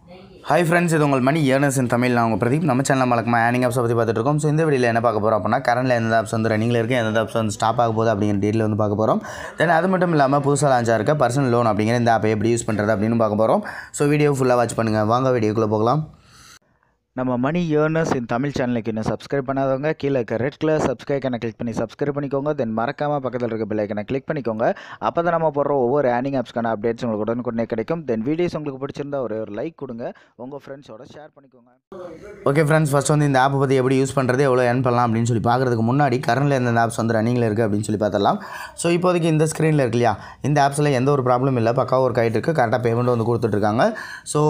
Hi friends, இது உங்கள் மணி earners இன் தமிழ். நான் உங்கள் பிரதீப். நம்ம சேனல் மறக்காம ஏர்னிங் ஆப்ஸை பற்றி பார்த்துட்டு இருக்கோம். ஸோ இந்த வீடியோவில் என்ன பார்க்க போகிறோம் அப்படின்னா, கரண்டில் எந்த ஆப்ஸ் வந்து ரன்னிங்கில் இருக்குது, எந்த ஆப்ஸ் வந்து ஸ்டாப் ஆக போகுது அப்படிங்கிற டீட்டெயில் வந்து பார்க்க போகிறோம். தென் அது மட்டும் இல்லாமல் புதுசாக லான்ச் ஆகிருக்க பர்சனல் லோன் அப்படிங்கிற இந்த ஆப்பை எப்படி யூஸ் பண்ணுறது அப்படின்னு பார்க்க போகிறோம். ஸோ வீடியோ ஃபுல்லாக வாட்ச் பண்ணுங்கள். வாங்க வீடியோக்குள்ளே போகலாம். நம்ம மணி ஏர்னர்ஸ் இன் தமிழ் சேனலுக்கு இன்னும் சப்ஸ்கிரைப் பண்ணாதவங்க கீழே இருக்க ரெட் கலர் சப்ஸ்கிரைப் ஐக்கனை கிளிக் பண்ணி சப்ஸ்கிரைப் பண்ணிக்கோங்க. தென் மறக்காமல் பக்கத்தில் இருக்க பெல் ஐக்கனை கிளிக் பண்ணிக்கோங்க. அப்போ தான் நம்ம போடுற ஒவ்வொரு ஏர்னிங் ஆப்ஸ்க்கான அப்டேட்ஸ் உங்களுக்கு உடனுக்குடனே கிடைக்கும். தென் வீடியோஸ் உங்களுக்கு பிடிச்சிருந்தா ஒரு லைக் கொடுங்க, உங்கள் ஃப்ரெண்ட்ஸோட ஷேர் பண்ணிக்கோங்க. ஓகே ஃப்ரெண்ட்ஸ், ஃபஸ்ட் வந்து இந்த ஆப்பை பற்றி எப்படி யூஸ் பண்ணுறது, எவ்வளோ ஏர்ன் பண்ணலாம் அப்படின்னு சொல்லி பார்க்குறதுக்கு முன்னாடி கரண்டில் எந்த ஆப்ஸ் வந்து ரன்னிங்கில் இருக்குது அப்படின்னு சொல்லி பார்த்துடலாம். ஸோ இப்போதைக்கு இந்த ஸ்க்ரீனில் இருக்கு இல்லையா, இந்த ஆப்ஸில் எந்த ஒரு ப்ராப்ளம் இல்லை, பக்காவாக ஒரு கைட்டு இருக்குது, கரெக்டாக பேமெண்ட் வந்து கொடுத்துட்ருக்காங்க. ஸோ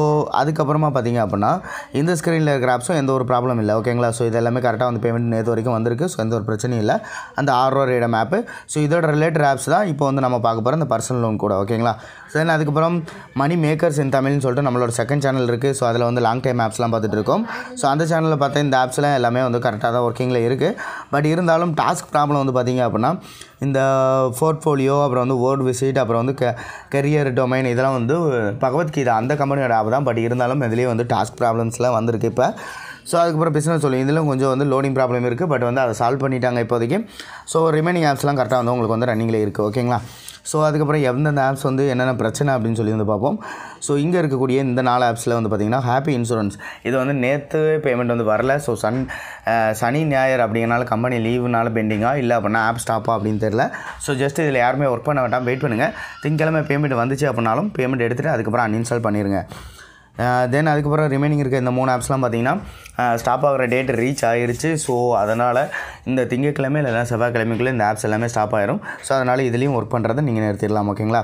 அதுக்கப்புறமா பார்த்தீங்க அப்படின்னா இந்த ஸ்க்ரீனில் இருக்கிற ஆப்ஸும் எந்த ஒரு ப்ராப்ளம் இல்லை. ஓகேங்களா. ஸோ இது எல்லாமே கரெக்டாக வந்து பேமெண்ட் நேற்று வரைக்கும் வந்திருக்கு. ஸோ எந்த ஒரு பிரச்சனையும் இல்லை. அந்த 6 ரூபா ரேடம் ஆப்பு. ஸோ இதோட ரிலேட்டட் ஆப்ஸ் தான் இப்போ வந்து நம்ம பார்க்க போகிறோம், இந்த பர்சனல் லோன் கூட. ஓகேங்களா. தென் அதுக்கப்புறம் மணி மேக்கர்ஸ் இன் தமிழ்னு சொல்லிட்டு நம்மளோட செகண்ட் சேனல் இருக்குது. ஸோ அதில் வந்து லாங் டைம் ஆப்ஸ்லாம் பார்த்துட்டு இருக்கோம். ஸோ அந்த சேனலில் பார்த்தா இந்த ஆப்ஸ்லாம் எல்லாமே வந்து கரெக்டாக தான் ஒர்க்கிங்கில் இருக்குது. பட் இருந்தாலும் டாஸ்க் ப்ராப்ளம் வந்து பார்த்திங்க அப்படின்னா இந்த போர்ட்ஃபோலியோ, அப்புறம் வந்து வேர்ட் விசிட், அப்புறம் வந்து கரியர் டொமைன், இதெல்லாம் வந்து பகவத்கீதா அந்த கம்பெனியோட ஆப் தான். பட் இருந்தாலும் இதுலேயே வந்து டாஸ்க் ப்ராப்ளம்ஸ்லாம் வந்திருக்கு இப்போ. ஸோ அதுக்கப்புறம் பிஸ்னஸ் சொல்லி இதிலும் கொஞ்சம் வந்து லோடிங் ப்ராப்ளம் இருக்குது. பட் வந்து அதை சால்வ் பண்ணிட்டாங்க இப்போதைக்கு. ஸோ ரிமைனிங் ஆப்ஸ்லாம் கரெக்டாக வந்து உங்களுக்கு வந்து ரன்னிங்கில் இருக்குது. ஓகேங்களா. ஸோ அதுக்கப்புறம் எந்தெந்த ஆப்ஸ் வந்து என்னென்ன பிரச்சனை அப்படின்னு சொல்லி வந்து பார்ப்போம். ஸோ இங்கே இருக்கக்கூடிய இந்த 4 ஆப்ஸில் வந்து பார்த்திங்கன்னா ஹாப்பி இன்சூரன்ஸ், இது வந்து நேற்று பேமெண்ட் வந்து வரல. ஸோ சனி ஞாயிறு அப்படிங்கிறனால கம்பெனி லீவுனால பெண்டிங்காக இல்லை அப்படின்னா ஆப் ஸ்டாப்பா அப்படின்னு தெரியல. ஸோ ஜஸ்ட் இதில் யாருமே ஒர்க் பண்ண வேண்டாம், வெயிட் பண்ணுங்கள். திங்கக்கிழமை பேமெண்ட் வந்துச்சு அப்படின்னாலும் பேமெண்ட் எடுத்துகிட்டு அதுக்கப்புறம் அன்இன்ஸ்டால் பண்ணிடுங்க. தென் அதுக்கப்புறம் ரிமைனிங் இருக்க இந்த 3 ஆப்ஸ்லாம் பார்த்திங்கன்னா ஸ்டாப் ஆகிற டேட் ரீச் ஆகிருச்சு. ஸோ அதனால் இந்த திங்கட்கிழமை இல்லைனா செவ்வாய்க்கிழமைக்குள்ளே இந்த ஆப்ஸ் எல்லாமே ஸ்டாப் ஆயிரும். ஸோ அதனால் இதுலேயும் ஒர்க் பண்ணுறதை நீங்கள் நிறுத்திடலாம். ஓகேங்களா.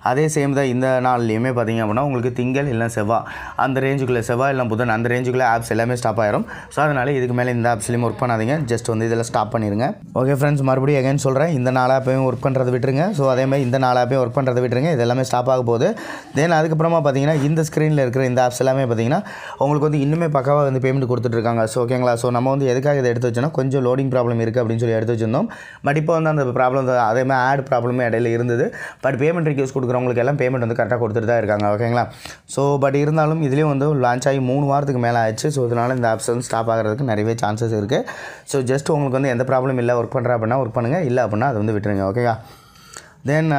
அதே சேம் தான் இந்த நாள்லேயுமே பார்த்திங்க அப்படின்னா உங்களுக்கு திங்கள் இல்லை செவ்வாய் அந்த ரேஞ்சுக்குள்ளே, செவ்வாய் இல்லை புதன் அந்த ரேஞ்சுக்குள்ளே ஆப்ஸ் எல்லாமே ஸ்டாப் ஆயிரும். ஸோ அதனால் இதுக்கு மேலே இந்த ஆப்ஸ்லேயும் ஒர்க் பண்ணாதீங்க, ஜஸ்ட் வந்து இதில் ஸ்டாப் பண்ணிடுங்க. ஓகே ஃப்ரெண்ட்ஸ், மறுபடியும் எகைன் சொல்கிறேன், இந்த 4 ஆப்பையும் ஒர்க் பண்ணுறதை விட்டுருங்க. ஸோ அதேமாதிரி இந்த 4 ஆப்பையும் ஒர்க் பண்ணுறதை விட்டுருங்க, இது எல்லாமே ஸ்டாப் ஆக போகுது. தென் அதுக்கப்புறமா பார்த்தீங்கன்னா இந்த ஸ்க்ரீனில் இருக்கிற இந்த ஆப்ஸ் எல்லாமே பார்த்திங்கன்னா உங்களுக்கு வந்து இன்னுமே பக்காவாக வந்து பேமெண்ட் கொடுத்துட்ருக்காங்க. ஸோ ஓகேங்களா. ஸோ நம்ம வந்து எதுக்காக இதை எடுத்து வச்சோன்னா கொஞ்சம் லோடிங் ப்ராப்ளம் இருக்குது அப்படின்னு சொல்லி எடுத்து வச்சிருந்தோம். பட் இப்போ வந்து அந்த ப்ராப்ளம் அதேமாதிரி ஆட் ப்ராப்ளமே இடையில இருந்தது. பட் பேமெண்ட் ரிக்வெஸ்ட் கொடுக்குறவங்களுக்கு எல்லாம் பேமெண்ட் வந்து கரெக்டாக கொடுத்துட்டு தான் இருக்காங்க. ஓகேங்களா. ஸோ பட் இருந்தாலும் இதுலேயும் வந்து லான்ச் ஆகி 3 வாரத்துக்கு மேலே ஆயிடுச்சு. ஸோ இதனால் இந்த ஆப்ஸ் வந்து ஸ்டாப் ஆகிறதுக்கு நிறையவே சான்சஸ் இருக்குது. ஸோ ஜஸ்ட் உங்களுக்கு வந்து எந்த ப்ராப்ளம் இல்லை, ஒர்க் பண்ணுறா அப்படின்னா ஒர்க் பண்ணுங்கள், இல்லை அப்படின்னா அதை வந்து விட்டுருங்க. ஓகேவா. தென்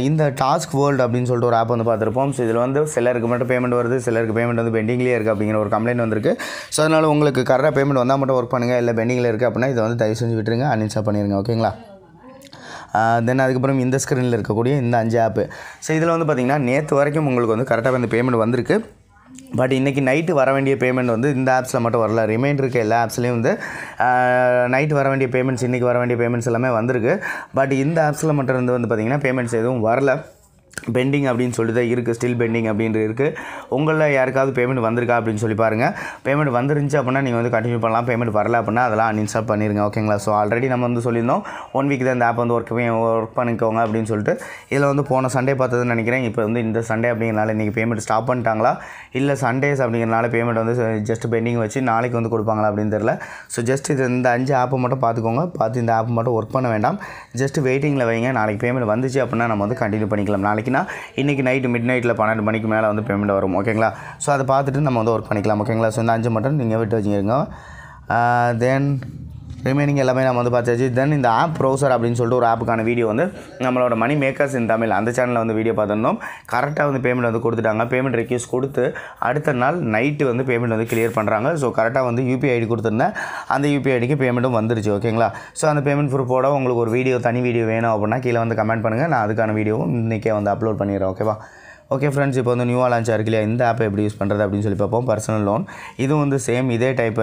இந்த டாஸ்க் வேர்ல்டு அப்படின்னு சொல்லிட்டு ஒரு ஆப் வந்து பார்த்துருப்போம். ஸோ இதில் வந்து சிலருக்கு மட்டும் பேமெண்ட் வருது, சிலருக்கு பேமெண்ட் வந்து பெண்டிங்லேயே இருக்குது அப்படிங்கிற ஒரு கம்ப்ளைண்ட் வந்திருக்கு. ஸோ அதனால் உங்களுக்கு கரெக்டாக பேமெண்ட் வந்தால் மட்டும் ஒர்க் பண்ணுங்கள், இல்லை பெண்டிங்கில் இருக்குது அப்படின்னா இதை வந்து தயவு செஞ்சு விட்டுருங்க, அன்இன்ஸ்டால் பண்ணிடுங்க. ஓகேங்களா. தென் அதுக்கப்புறம் இந்த ஸ்க்ரீனில் இருக்கக்கூடிய இந்த 5 ஆப்பு. ஸோ இதில் வந்து பார்த்திங்கன்னா நேற்று வரைக்கும் உங்களுக்கு வந்து கரெக்டாக வந்து பேமெண்ட் வந்திருக்கு. பட் இன்றைக்கி நைட்டு வர வேண்டிய பேமெண்ட் வந்து இந்த ஆப்ஸில் மட்டும் வரல. ரிமைண்டர் இருக்க எல்லா ஆப்ஸ்லேயும் வந்து நைட்டு வர வேண்டிய பேமெண்ட்ஸ், இன்றைக்கி வர வேண்டிய பேமெண்ட்ஸ் எல்லாமே வந்திருக்கு. பட் இந்த ஆப்ஸில் மட்டும் இருந்து வந்து பார்த்திங்கன்னா பேமெண்ட்ஸ் எதுவும் வரல, பெண்டிங் அப்படின்னு சொல்லி தான் இருக்குது, ஸ்டில் பெண்டிங் அப்படின்ட்டு இருக்குது. உங்களில் யாருக்காவது பேமெண்ட் வந்திருக்கா அப்படின்னு சொல்லி பாருங்கள். பேமெண்ட் வந்துருந்துச்சு அப்படின்னா நீங்கள் வந்து கண்டினியூ பண்ணலாம், பேமெண்ட் வரல அப்படின்னா அதெல்லாம் அன்இன்ஸ்டால் பண்ணிடுங்க. ஓகேங்களா. ஸோ ஆல்ரெடி நம்ம வந்து சொல்லியிருந்தோம் 1 வீக் தான் இந்த ஆப் வந்து ஒர்க் பண்ணிக்கோங்க அப்படின்னு சொல்லிட்டு. இதில் வந்து போன சண்டே பார்த்ததுன்னு நினைக்கிறேன். இப்போ வந்து இந்த சண்டே அப்படிங்கிறனால இன்றைக்கி பேமெண்ட் ஸ்டாப் பண்ணிட்டாங்களா, இல்லை சண்டேஸ் அப்படிங்கிறனால பேமெண்ட் வந்து ஜஸ்ட் பெண்டிங் வச்சு நாளைக்கு வந்து கொடுப்பாங்களா அப்படின்னு தெரியல. ஸோ ஜஸ்ட் இது இந்த 5 ஆப்பை மட்டும் பார்த்துக்கோங்க, பார்த்து இந்த ஆப் மட்டும் ஒர்க் பண்ண வேண்டாம், ஜஸ்ட் வெயிட்டிங்கில் வைங்க. நாளைக்கு பேமெண்ட் வந்துச்சு அப்படின்னா நம்ம வந்து கண்டினியூ பண்ணிக்கலாம். நாளைக்குனா இன்றைக்கி நைட்டு மிட் நைட்டில் 12 மணிக்கு மேலே வந்து பேமெண்ட் வரும். ஓகேங்களா. ஸோ அதை பார்த்துட்டு நம்ம வந்து ஒர்க் பண்ணிக்கலாம். ஓகேங்களா. ஸோ இந்த 5 மட்டும் நீங்கள் விட்டு வச்சுருங்க. தென் ரிமைனிங் எல்லாமே நம்ம வந்து பார்த்தாச்சு. தென் இந்த ஆப் ப்ரௌசர் அப்படின்னு சொல்லிட்டு ஒரு ஆப்புக்கான வீடியோ வந்து நம்மளோட மணி மேக்கர்ஸ் இன் தமிழ் அந்த சேனலில் வந்து வீடியோ பார்த்துருந்தோம். கரெக்டாக வந்து பேமெண்ட் வந்து கொடுத்துட்டாங்க. பேமெண்ட் ரெக்வெஸ்ட் கொடுத்து அடுத்த நாள் நைட்டு வந்து பேமெண்ட் வந்து கிளியர் பண்ணுறாங்க. ஸோ கரெக்டாக வந்து யூபிஐ ஐடி கொடுத்துருந்தேன், அந்த யூபிஐ ஐடிக்கு பேமெண்ட்டும் வந்துருச்சு. ஓகேங்களா. ஸோ அந்த பேமெண்ட் ப்ரூஃபோட உங்களுக்கு ஒரு வீடியோ, தனி வீடியோ வேணும் அப்படின்னா கீழே வந்து கமெண்ட் பண்ணுங்கள், நான் அதுக்கான வீடியோவும் இன்றைக்கே வந்து அப்லோட் பண்ணிடுறேன். ஓகேவா. ஓகே ஃப்ரெண்ட்ஸ், இப்போ வந்து நியூவாக லான்ச் ஆகிருக்கு இல்லையா, இந்த ஆப்பை எப்படி யூஸ் பண்ணுறது அப்படின்னு சொல்லி பார்ப்போம். பர்சனல் லோன் இதுவும் வந்து சேம் இதே டைப்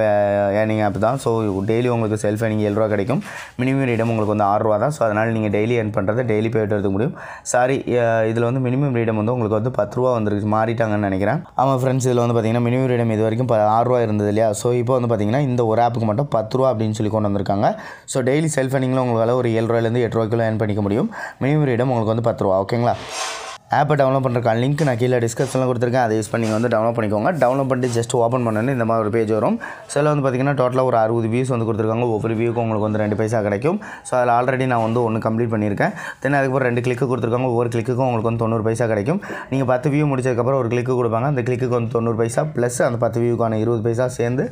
ஏர்னிங் ஆப் தான். ஸோ டெய்லி உங்களுக்கு செல்ஃப் ஏர்னிங் 7 ரூபா கிடைக்கும். மினிமம் ரீடம் உங்களுக்கு வந்து 6 ரூபா தான். ஸோ அதனால் நீங்கள் டெய்லி ஏர்ன் பண்ணுறது டெய்லி போய்ட்டு எடுக்க முடியும். இதில் வந்து மினிமம் ரீடம் வந்து உங்களுக்கு வந்து 10 ரூபா வந்துருக்கு, மாறிட்டாங்கன்னு நினைக்கிறேன். ஆமாம் ஃப்ரெண்ட்ஸ், இதில் வந்து பார்த்திங்கன்னா மினிமம் ரீடம் இது வரைக்கும் 6 ரூபா இருந்தது இல்லையா. ஸோ இப்போ வந்து பார்த்திங்கன்னா இந்த ஒரு ஆப்புக்கு மட்டும் 10 ரூபா அப்படின்னு சொல்லி கொண்டு வந்திருக்காங்க. ஸோ டெய்லி செல்ஃப் ஏர்னிங்கில் உங்களால் ஒரு 7 ரூபாயிலேருந்து 8 ரூபாய்க்குள்ளே ஏர்ன் பண்ணிக்க முடியும். மினிமம் ரீடம் உங்களுக்கு வந்து 10 ரூபா. ஓகேங்களா. ஆப்பை டவுன்லோட் பண்ணுறக்கான லிங்க் நான் கீழே டிஸ்கிரிப்ஷனில் கொடுத்துருக்கேன். அதை யூஸ் பண்ணி நீங்கள் வந்து டவுன்லோட் பண்ணிக்கோங்க. டவுன்லோட் பண்ணிட்டு ஜஸ்ட் ஓப்பன் பண்ணணும், இந்த மாதிரி ஒரு பேஜ் வரும். ஸோ அதில் வந்து பார்த்திங்கன்னா டோட்டலாக ஒரு 60 வியூஸ் வந்து கொடுத்துருக்காங்க. ஒவ்வொரு வியூக்கும் உங்களுக்கு வந்து 2 பைசா கிடைக்கும். ஸோ அதில் ஆல்ரெடி நான் வந்து 1 கம்ப்ளீட் பண்ணியிருக்கேன். தென் அதுக்கப்புறம் 2 கிளிக்கு கொடுத்துருக்காங்க. ஒவ்வொரு கிளிக்குக்கும் உங்களுக்கு வந்து 90 பைசா கிடைக்கும். நீங்கள் 10 வியூ முடிச்சதுக்கப்புறம் ஒரு கிளிக்கு கொடுப்பாங்க. அந்த கிளிக்கு வந்து 90 பைசா ப்ளஸ் அந்த 10 வியூக்கான 20 பைசா சேர்ந்து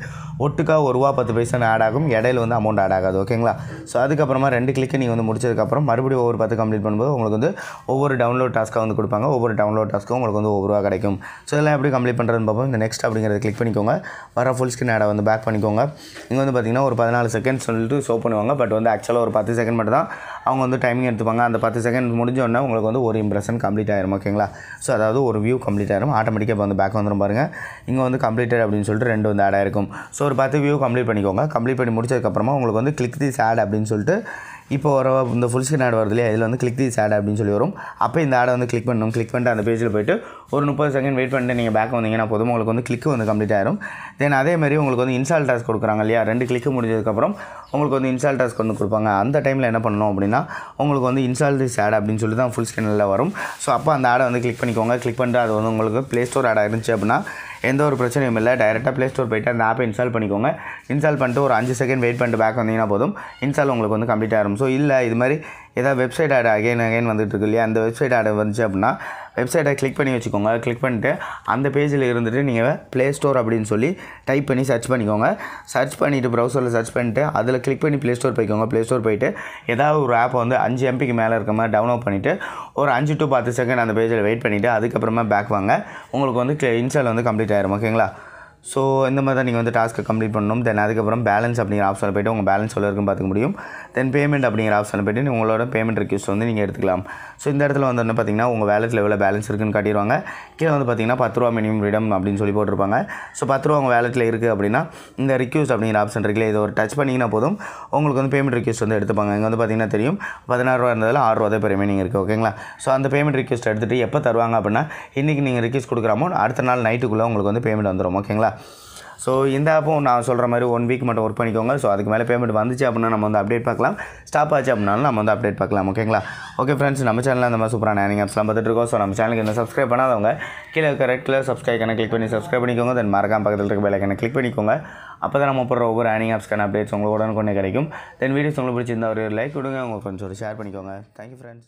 ஒட்டுக்கா ரூபா 10 பைசான்னு ஆட் ஆகும். இடையில வந்து அமௌண்ட் ஆட் ஆகாது. ஓகேங்களா? ஸோ அதுக்கப்புறமா 2 கிளிக்கு நீங்கள் வந்து முடிச்சதுக்கப்புறம் மறுபடியும் ஒவ்வொரு 10 கம்ப்ளீட் பண்ணும்போது உங்களுக்கு வந்து ஒவ்வொரு டவுன்லோட் டாஸ்க்காக வந்து கொடுப்பாங்க. ஒவ்வொரு டவுன்லோட் டாஸ்க்கும் உங்களுக்கு வந்து ரூபா கிடைக்கும். ஸோ இதெல்லாம் எப்படி கம்ப்ளீட் பண்ணுறதுன்னு பார்ப்போம். இந்த நெக்ஸ்ட் அப்படிங்கிறத கிளிக் பண்ணிக்கோங்க. வர ஃபுல் ஸ்க்ரீன் ஆடை வந்து பேக் பண்ணிக்கோங்க. இங்கே வந்து பார்த்திங்கன்னா ஒரு 14 செகண்ட் சொல்லிட்டு ஷோ பண்ணுவாங்க. பட் வந்து ஆக்சுவலாக ஒரு 10 செகண்ட் மட்டும் தான் அவங்க வந்து டைமிங் எடுத்துப்பாங்க. அந்த 10 செகண்ட் முடிஞ்சோடனே உங்களுக்கு வந்து ஒரு இம்ப்ரெஷன் கம்ப்ளீட் ஆயிரும். ஓகேங்களா? ஸோ அதாவது ஒரு வியூ கம்ப்ளீட் ஆயிரும். ஆட்டோமேட்டிக்காக இப்போ வந்து பேக் வந்துடும் பாருங்கள். இங்கே வந்து கம்ப்ளீட்டட் அப்படின்னு சொல்லிட்டு 2 வந்து ஆட் ஆயிருக்கும். ஸோ ஒரு 10 வியூ கம்ப்ளீட் பண்ணிக்கோங்க. கம்ப்ளீட் பண்ணி முடிச்சதுக்கப்புறமா உங்களுக்கு வந்து கிளிக் திஸ் ஆட் அப்படின்னு சொல்லிட்டு இப்போ வர இந்த ஃபுல் ஸ்க்ரீன் ஆட் வருது இல்லையா, இதில் வந்து கிளிக் திஸ் ஆட் அப்படின்னு சொல்லி வரும். அப்போ இந்த ஆடை வந்து கிளிக் பண்ணணும். கிளிக் பண்ணிட்டு அந்த பேஜில் போய்ட்டு ஒரு 30 செகண்ட் வெயிட் பண்ணிட்டு நீங்கள் பேக் வந்தீங்கன்னா போதும், உங்களுக்கு வந்து கிளிக்கு வந்து கம்ப்ளீட் ஆயிரும். தென் அதேமாதிரி உங்களுக்கு வந்து இன்ஸ்டால் டாஸ்க் கொடுக்குறாங்க இல்லையா, 2 கிளிக்கு முடிஞ்சதுக்கப்புறம் உங்களுக்கு வந்து இன்ஸ்டால் டாஸ்க் வந்து கொடுப்பாங்க. அந்த டைமில் என்ன பண்ணணும் அப்படின்னா உங்களுக்கு வந்து இன்ஸ்டால் திஸ் ஆட் அப்படின்னு சொல்லி தான் ஃபுல் ஸ்க்ரீனில் வரும். ஸோ அப்போ அந்த ஆடை வந்து கிளிக் பண்ணிக்கோங்க. கிளிக் பண்ணிட்டு அது வந்து உங்களுக்கு ப்ளே ஸ்டோர் ஆட் இருந்துச்சு அப்படின்னா எந்த ஒரு பிரச்சனையும் இல்லை. டைரெக்டாக ப்ளே ஸ்டோர் போய்ட்டு அந்த ஆப்பை இன்ஸ்டால் பண்ணிக்கோங்க. இன்ஸ்டால் பண்ணிட்டு ஒரு 5 செகண்ட் வெயிட் பண்ணிட்டு பேக் வந்தீங்கன்னா போதும், இன்ஸ்டால் உங்களுக்கு வந்து கம்ப்ளீட் ஆகிடும். ஸோ இல்லை இது மாதிரி ஏதாவது வெப்சைட் ஆட் அகைன் வந்துட்டு இருக்கு இல்லையா, அந்த வெப்சைட் ஆட் வந்துச்சு அப்படின்னா வெப்சைட்டை கிளிக் பண்ணி வச்சுக்கோங்க. கிளிக் பண்ணிட்டு அந்த பேஜில் இருந்துட்டு நீங்கள் ப்ளே ஸ்டோர் அப்படின்னு சொல்லி டைப் பண்ணி சர்ச் பண்ணிக்கோங்க. சர்ச் பண்ணிவிட்டு ப்ரௌசரில் சர்ச் பண்ணிவிட்டு அதில் கிளிக் பண்ணி ப்ளே ஸ்டோர் போய்க்கோங்க. ப்ளே ஸ்டோர் போய்ட்டு ஏதாவது ஒரு ஆப்பை வந்து 5 MBக்கு மேலே இருக்க மாதிரி டவுன்லோட் பண்ணிவிட்டு ஒரு 5 to 10 செகண்ட் அந்த பேஜில் வெயிட் பண்ணிவிட்டு அதுக்கப்புறமா பேக் வாங்க. உங்களுக்கு வந்து இன்ஸ்டால் வந்து கம்ப்ளீட் ஆயிரும். ஓகேங்களா? ஸோ இந்த மாதிரி தான் நீங்கள் வந்து டாஸ்க்கை கம்ப்ளீட் பண்ணணும். தென் அதுக்கப்புறம் பேலன்ஸ் அப்படிங்கிற ஆப்ஷனில் போய்ட்டு உங்கள் பேலன்ஸ் எவ்வளோ இருக்குன்னு பார்த்துக்க முடியும். தென் பேமெண்ட் அப்படிங்கிற ஆப்ஷனில் போய்ட்டு உங்களோட பேமெண்ட் ரிக்வெஸ்ட் வந்து நீங்கள் எடுத்துக்கலாம். ஸோ இந்த இடத்துல வந்து என்ன பார்த்தீங்கன்னா உங்கள் வேலெட்டில் எவ்வளோ பேலன்ஸ் இருக்குன்னு காட்டிடுவாங்க. கீழே வந்து பார்த்தீங்கன்னா 10 ரூபா மினிமம் ஃப்ரீடம் அப்படின்னு சொல்லி போட்டிருப்பாங்க. ஸோ 10 ரூபா உங்கள் வேலெட்டில் இருக்குது அப்படின்னா இந்த ரிக்வெஸ்ட் அப்படிங்கிற ஆப்ஷன் இருக்குல்ல, இதை ஒரு டச் பண்ணிங்கன்னா போதும் உங்களுக்கு வந்து பேமெண்ட் ரிக்வெஸ்ட் வந்து எடுத்துப்பாங்க. இங்கே வந்து பார்த்தீங்கன்னா தெரியும் 16 ரூபா இருந்ததில் 6 ரூபா தான் இப்போ ரிமைனிங் இருக்குது. ஓகேங்களா? ஸோ அந்த பேமெண்ட் ரிக்வெஸ்ட் எடுத்துகிட்டு எப்போ தருவாங்க அப்படின்னா இன்றைக்கி நீங்கள் ரிக்வெஸ்ட் கொடுக்குற அமௌண்ட் அடுத்த நாள் நைட்டுக்குள்ளே உங்களுக்கு வந்து பேமெண்ட் வந்துடும். ஓகேங்களா? ஸோ இந்த ஆப்பும் நான் சொல்கிற மாதிரி 1 வீக் மட்டும் ஒர்க் பண்ணிக்கோங்க. ஸோ அதுக்கு மேலே பேமெண்ட் வந்துச்சு அப்படின்னா நம்ம வந்து அப்டேட் பார்க்கலாம். ஸ்டாப் ஆச்சு அப்படின்னாலும் நம்ம வந்து அப்டேட் பார்க்கலாம். ஓகேங்களா? ஓகே ஃப்ரெண்ட்ஸ், நம்ம சேனலில் அந்த மாதிரி சூப்பரான ஏர்னிங் ஆப்ஸ்லாம் பார்த்துட்டு இருக்கோம். ஸோ நம்ம சேனலுக்கு என்ன சப்ஸ்கிரைப் பண்ணாதவங்க கீழே இருக்க ரெட் கலர் சப்ஸ்கிரைப் கிளிக் பண்ணி சப்ஸ்கிரைப் பண்ணிக்கோங்க. தென் மறக்காம பக்கத்தில் இருக்க பெல் ஐக்கனை கிளிக் பண்ணிக்கோங்க. அப்போ தான் நம்ம போடுற ஒவ்வொரு ஏர்னிங் ஆப்ஸ்க்கான அப்டேட்ஸ் உங்களுக்கு உடனுக்குடனே கிடைக்கும். தென் வீடியோஸ் உங்களுக்கு பிடிச்சிருந்தா ஒரு லைக் கொடுங்க, உங்களுக்கு கொஞ்சம் ஷேர் பண்ணிக்கோங்க. Thank you friends.